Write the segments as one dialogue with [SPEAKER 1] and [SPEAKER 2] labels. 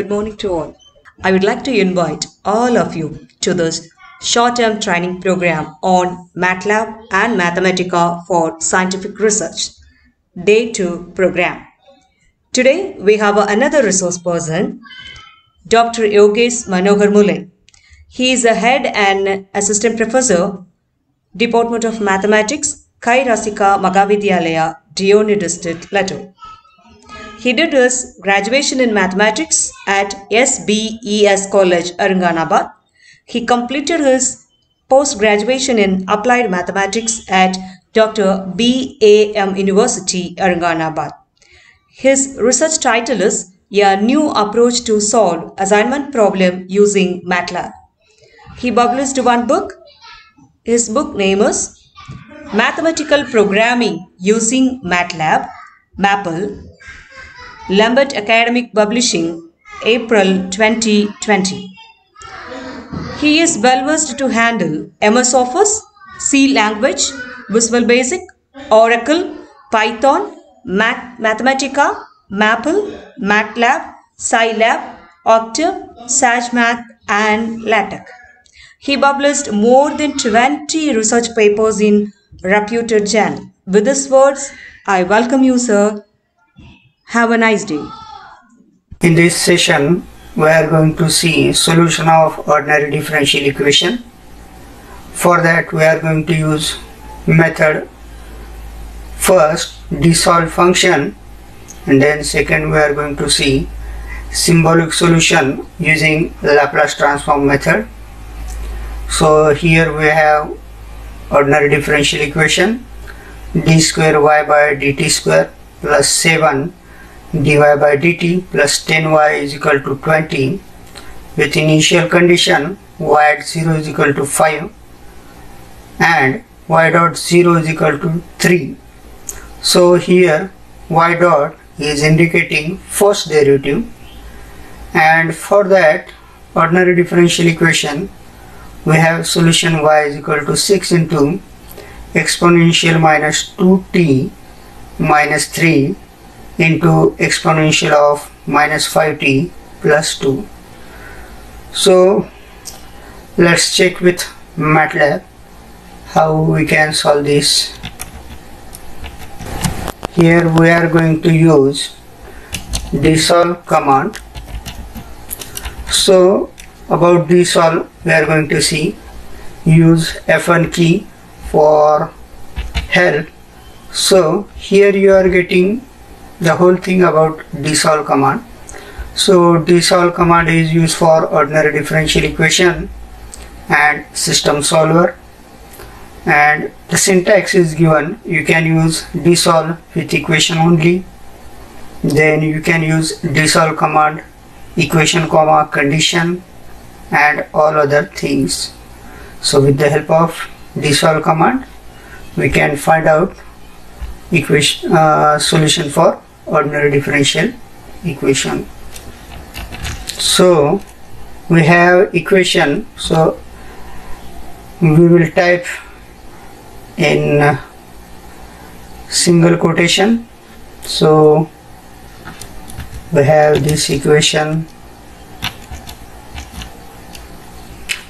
[SPEAKER 1] good morning to all. I would like to invite all of you to this short-term training program on MATLAB and Mathematica for Scientific Research, Day 2 program. Today we have another resource person, Dr. Yogesh Manohar Mule. He is a head and assistant professor, Department of Mathematics, Kai Rasika Magavidyalaya, Deoni District, Latur. He did his graduation in mathematics at SBES College, Aurangabad. He completed his post-graduation in applied mathematics at Dr. BAM University, Aurangabad. His research title is A New Approach to Solve Assignment Problem Using MATLAB. He published one book. His book name is Mathematical Programming Using MATLAB, MAPL, Lambert Academic Publishing, April 2020. He is well versed to handle MS Office, C language, Visual Basic, Oracle, Python, Mathematica, MAPL, MATLAB, Scilab, Octave, SageMath, and LaTeX. He published more than 20 research papers in reputed journals. With these words, I welcome you, sir. Have a nice day.
[SPEAKER 2] In this session, we are going to see solution of ordinary differential equation. For that, we are going to use method first dissolve function, and then second we are going to see symbolic solution using Laplace transform method. So here we have ordinary differential equation d square y by dt square plus 7 dy by dt plus 10y is equal to 20 with initial condition y at 0 is equal to 5 and y dot 0 is equal to 3. So here y dot is indicating first derivative, and for that ordinary differential equation we have solution y is equal to 6 into exponential minus 2t minus 3 into exponential of minus 5t plus 2. So let's check with MATLAB how we can solve this. Here we are going to use dissolve command. So about dissolve we are going to see use F1 key for help. So here you are getting the whole thing about dissolve command. So dissolve command is used for ordinary differential equation and system solver, and the syntax is given. You can use dissolve with equation only, then you can use dissolve command equation comma condition and all other things. So with the help of dissolve command we can find out equation solution for ordinary differential equation. So we have equation, so we will type in single quotation. So we have this equation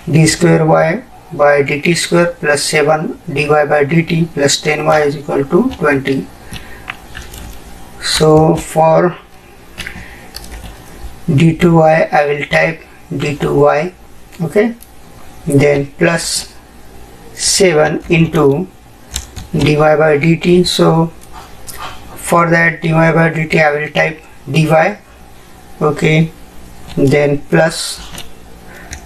[SPEAKER 2] d square y by dt square plus 7 dy by dt plus 10y is equal to 20. So for d2y I will type d2y, okay, then plus 7 into dy by dt. So for that dy by dt I will type dy, okay, then plus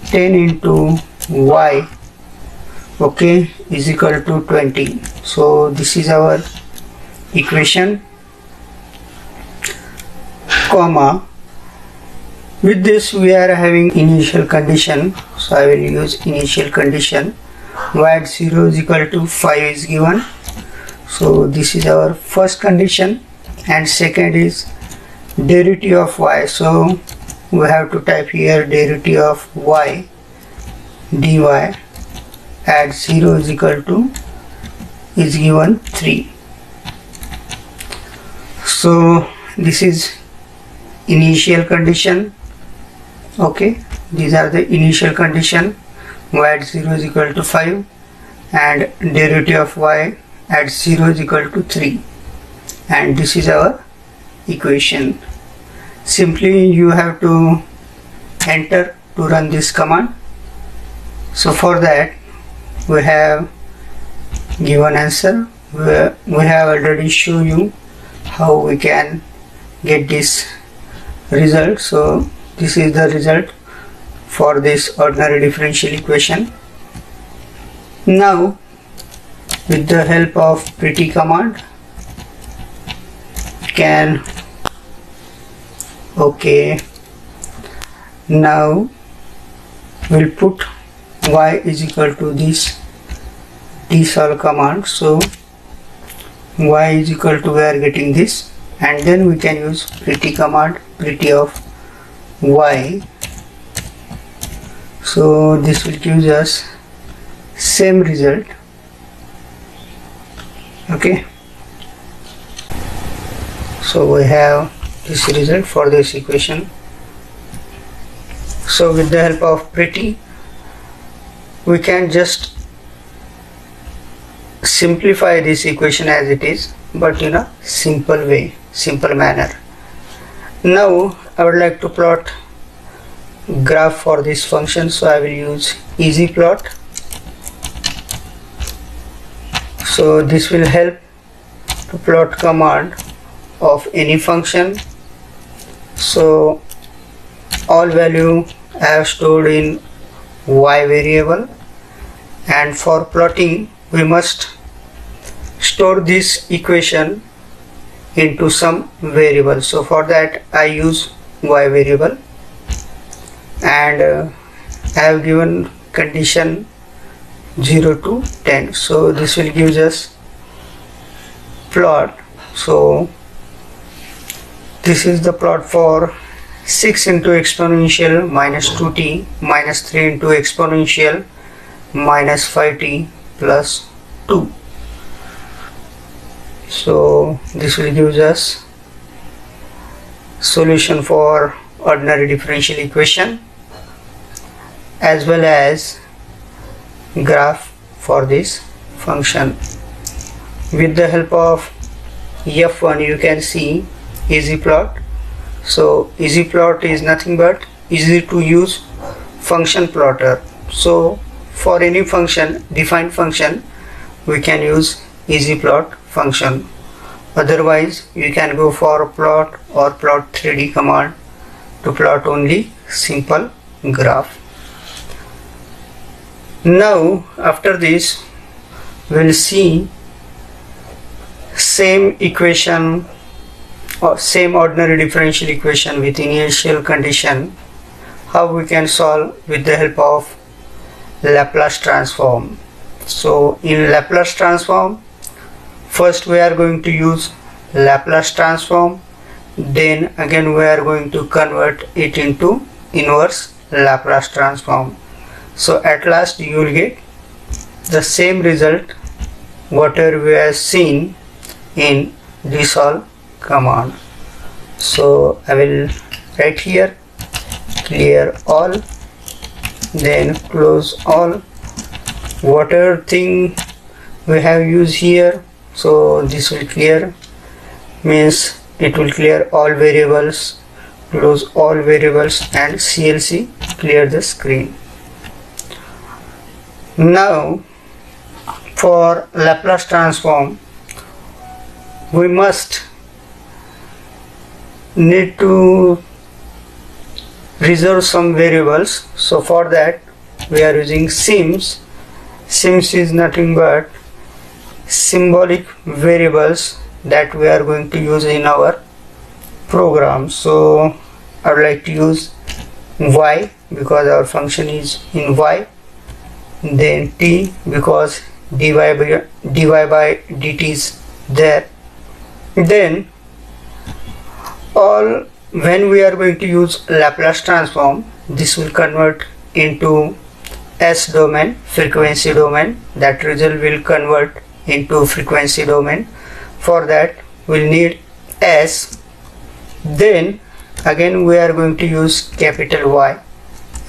[SPEAKER 2] 10 into y, okay, is equal to 20. So this is our equation, comma, with this we are having initial condition. So I will use initial condition y at 0 is equal to 5 is given. So this is our first condition, and second is derivative of y. So we have to type here derivative of y dy at 0 is equal to is given 3. So this is initial condition Okay, these are the initial condition. Y at 0 is equal to 5 and derivative of y at 0 is equal to 3, and this is our equation. Simply you have to enter to run this command. So for that we have given answer. We have already shown you how we can get this result. So this is the result for this ordinary differential equation. Now with the help of pretty command can now we'll put y is equal to this tsolve command. So y is equal to, we are getting this, and then we can use pretty command, pretty of y. So this will give us same result. Okay, so we have this result for this equation. So with the help of pretty we can just simplify this equation as it is, but in a simple way, simple manner. Now I would like to plot graph for this function, so I will use easy plot. So this will help to plot command of any function. So all value I have stored in y variable, and for plotting we must store this equation into some variable. So for that I use y variable, and I have given condition 0 to 10. So this will give us plot. So this is the plot for 6 into exponential minus 2t minus 3 into exponential minus 5t plus 2. So this will give us solution for ordinary differential equation as well as graph for this function. With the help of F1 you can see easy plot. So easy plot is nothing but easy to use function plotter. So for any function, defined function, we can use easy plot function. Otherwise you can go for plot or plot 3D command to plot only simple graph. Now after this we'll see same equation or same ordinary differential equation with initial condition, how we can solve with the help of Laplace transform. So in Laplace transform, first we are going to use Laplace transform, then again we are going to convert it into inverse Laplace transform. So at last you will get the same result whatever we have seen in tsolve command. So I will write here clear all, then close all. Whatever thing we have used here, so this will clear, means it will clear all variables, close all variables, and CLC clear the screen. Now for Laplace transform we must need to reserve some variables. So for that we are using sims. Sims is nothing but symbolic variables that we are going to use in our program. So I would like to use y because our function is in y, then t because dy by dt is there. Then all, when we are going to use Laplace transform, this will convert into S domain, frequency domain. That result will convert into frequency domain. For that we'll need S. Then again we are going to use capital Y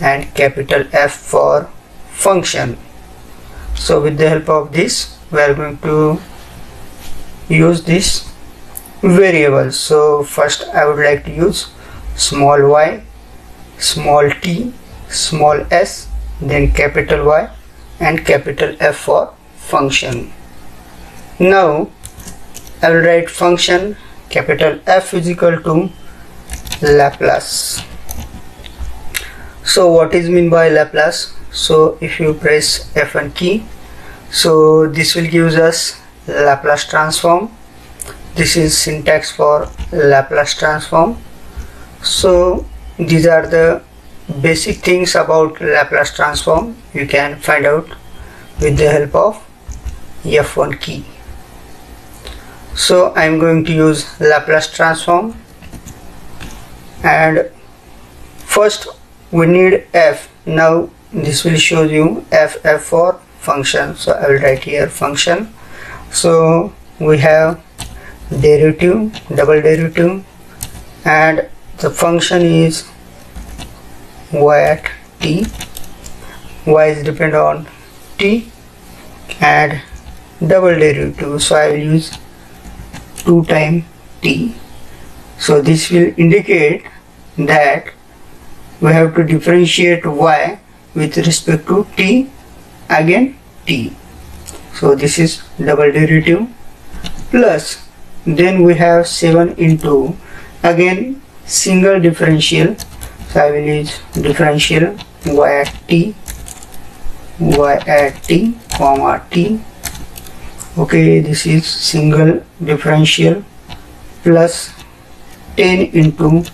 [SPEAKER 2] and capital F for function. So with the help of this we are going to use this variable. So first I would like to use small y, small t, small s, then capital Y and capital F for function. Now I will write function capital F is equal to Laplace. So what is mean by Laplace? So if you press F1 key, so this will give us Laplace transform. This is syntax for Laplace transform. So these are the basic things about Laplace transform. You can find out with the help of F1 key. So I am going to use Laplace transform, and first we need F. Now this will show you F for function. So I will write here function. So we have derivative, double derivative, and the function is y at t. Y is depend on t and double derivative. So I will use 2 times t. So this will indicate that we have to differentiate y with respect to t, again t. So this is double derivative, plus then we have 7 into again single differential. So I will use differential y at t, comma t. Okay, this is single differential, plus 10 into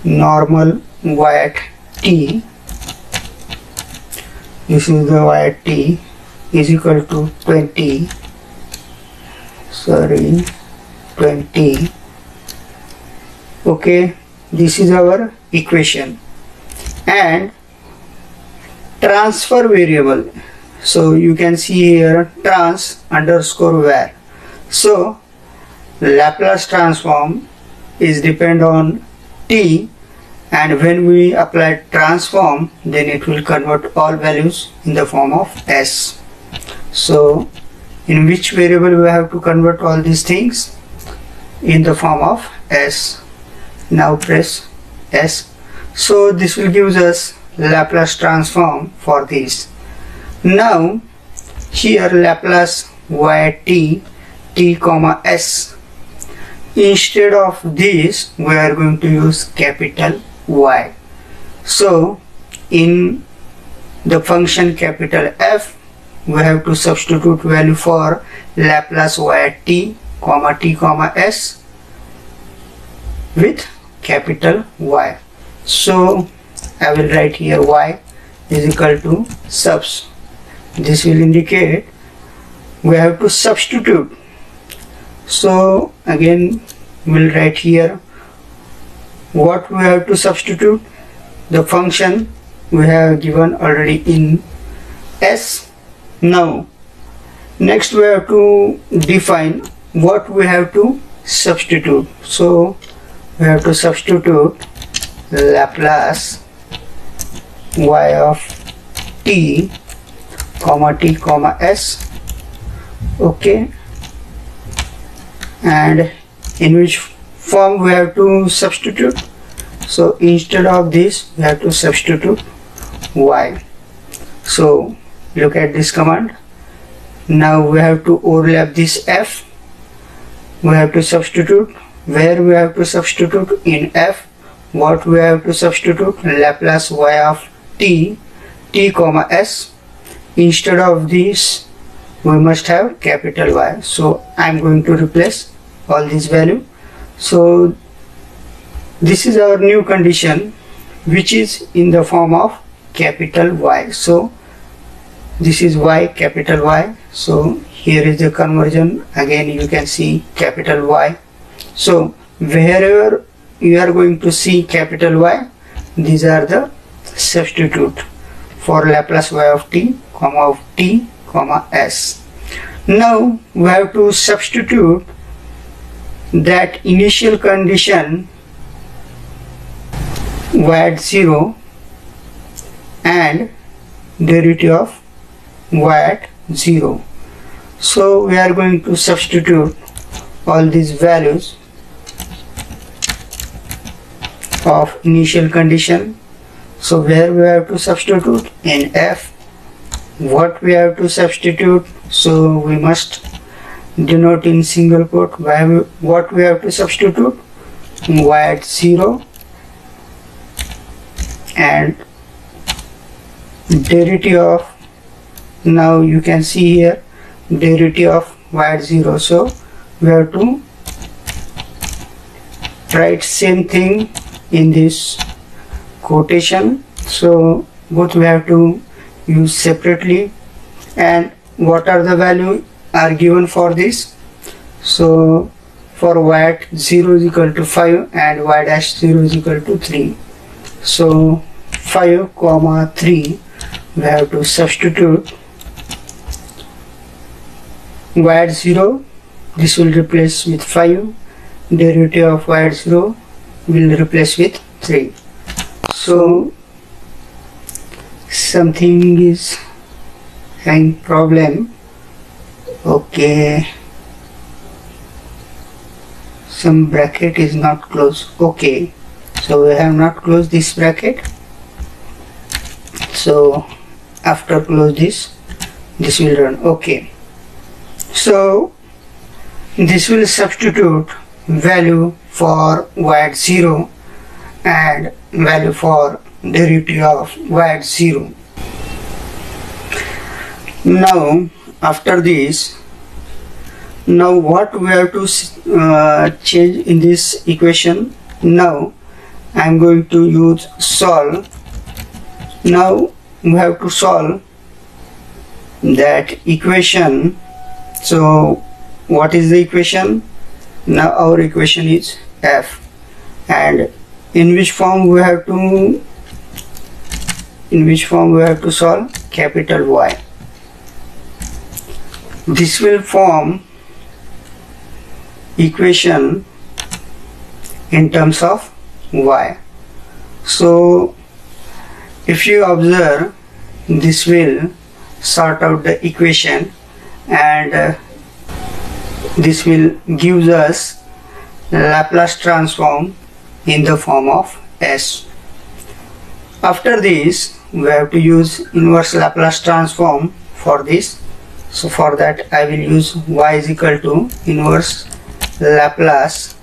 [SPEAKER 2] normal y at t. This is the y at t is equal to 20. 20. Okay, this is our equation. And transfer variable, so you can see here trans underscore var. So Laplace transform is depend on t, and when we apply transform, then it will convert all values in the form of s. So in which variable we have to convert all these things? In the form of s. Now press s. So this will give us Laplace transform for this. Now here Laplace y at t, comma s. Instead of this we are going to use capital Y. So in the function capital F we have to substitute value for Laplace y at t, comma s with capital Y. So I will write here y is equal to subs. This will indicate we have to substitute. So again we'll write here what we have to substitute. The function we have given already in s. Now next we have to define what we have to substitute. So we have to substitute Laplace y of t, comma s. Okay, and in which form we have to substitute? So instead of this we have to substitute y. So look at this command. Now we have to overlap this f. We have to substitute. Where we have to substitute? In f. What we have to substitute? Laplace y of t, comma s. Instead of this we must have capital Y. So I am going to replace all this value. So this is our new condition which is in the form of capital Y. So this is y, capital Y. So here is the conversion. Again you can see capital Y. So wherever you are going to see capital Y, these are the substitute for Laplace y of t, comma s. Now we have to substitute that initial condition y at 0 and derivative of y at 0. So we are going to substitute all these values of initial condition. So where we have to substitute? In f. What we have to substitute? So we must denote in single quote what we have to substitute? Y at 0 and derivative of, now you can see here derivative of y at 0. So we have to write same thing in this quotation. So both we have to use separately. And what are the value are given for this? So for y at 0 is equal to 5 and y dash 0 is equal to 3. So 5 comma 3 we have to substitute y at 0, this will replace with 5, derivative of y at 0 will replace with 3. So something is having problem. Okay, some bracket is not closed. Okay, so we have not closed this bracket. So after close this will run. Okay, so this will substitute value for y at 0 and value for derivative of y at 0. Now after this, now what we have to change in this equation? Now I am going to use solve. Now we have to solve that equation. So what is the equation? Now our equation is f, and in which form we have to solve? Capital Y. This will form equation in terms of y. So if you observe, this will sort out the equation, and this will give us Laplace transform in the form of S. After this we have to use inverse Laplace transform for this. So for that I will use y is equal to inverse Laplace.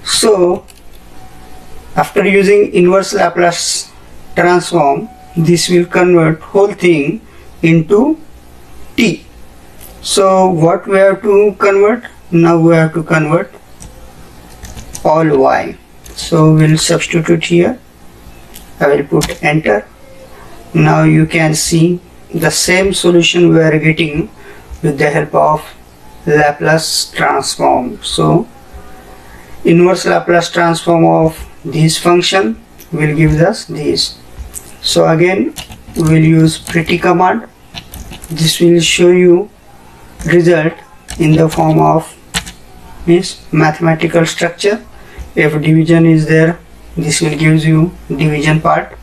[SPEAKER 2] So after using inverse Laplace transform, this will convert whole thing into t. So what we have to convert? Now we have to convert all y. So we'll substitute here. I will put enter. Now you can see the same solution we are getting with the help of Laplace transform. So inverse Laplace transform of this function will give us this. So again we will use pretty command. This will show you result in the form of this mathematical structure. If division is there, this will give you division part.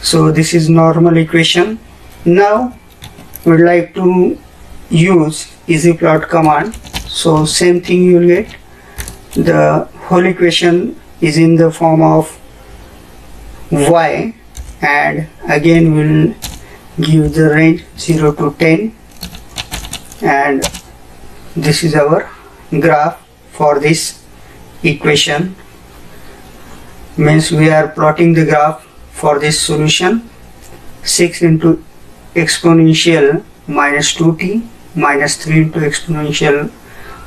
[SPEAKER 2] So this is normal equation. Now we would like to use EasyPlot command. So same thing you will get. The whole equation is in the form of y, and again we will give the range 0 to 10, and this is our graph for this equation. Means we are plotting the graph for this solution. 6 into exponential minus 2t minus 3 into exponential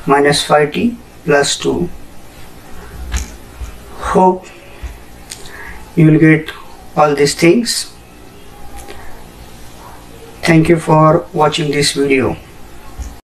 [SPEAKER 2] minus 5t plus 2. Hope you will get all these things. Thank you for watching this video.